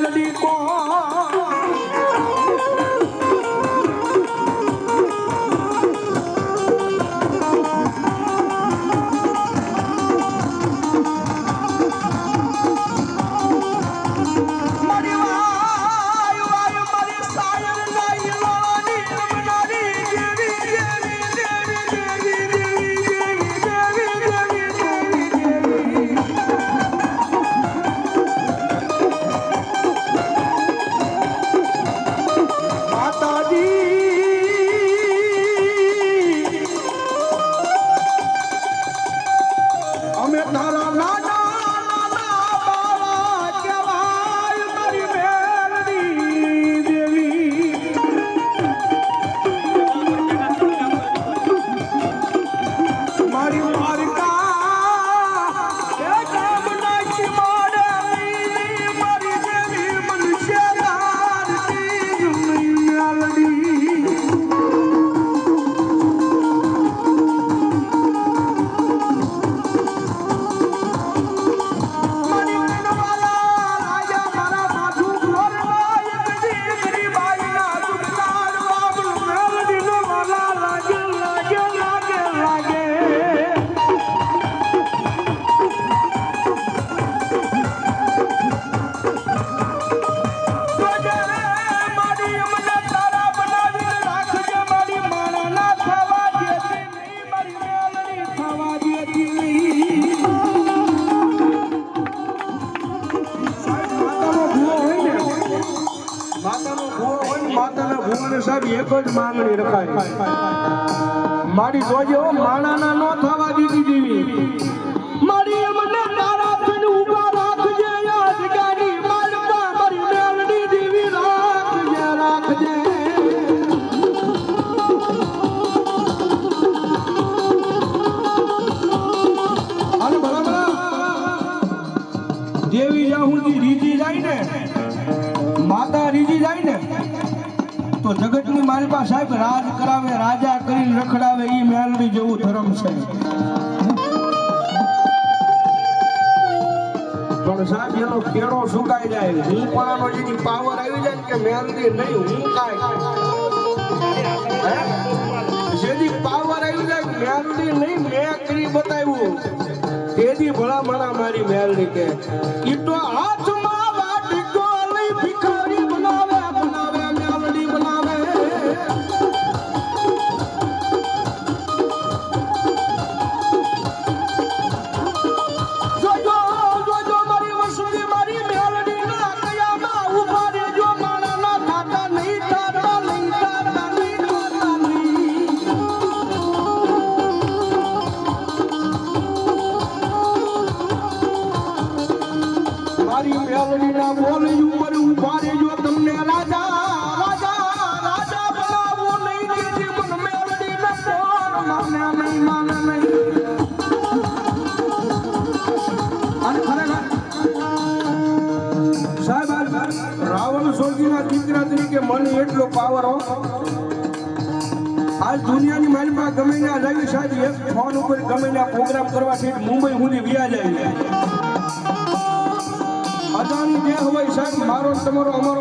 મેલડી કો સાહેબ એક જ માંગણી રખાય મારી જોજો માણાના નો થવા દીધી દેવી મારી મને તારા થઈને ઊભા રાખજે યાદ ગાડી મારતા મારી મેલડી દેવી રાખજે રાખજે હાલ બરાબર દેવી જ્યાં સુધી રીજી જાય ને માતા રીજી જાય ને તો જગતની મારી પાસે સાહેબ રાજ કરાવે રાજા કરીને રખડાવે એ મેલડી જેવું ધર્મ છે પણ સાહેબ એનો કેળો સુકાઈ જાય હું પણ જેની પાવર આવી જાય કે મેલડી નહીં હું કાય જેની પાવર આવી જાય મેલડી નહીં મેં કરી બતાવ્યું તેની ભલા મણા મારી મેલડી કે ઈ તો હાથમાં વાટકો લઈ ભિખારી બનાવે મને એટલો પાવર આજ દુનિયાની મારી પાસે ગમે ના લાવી સાહેબ એક ફોન ઉપર ગમે ના પ્રોગ્રામ કરવા છે મુંબઈ સુધી વ્યા જાય અદાણી જે હોય સાહેબ મારો તમારો અમારો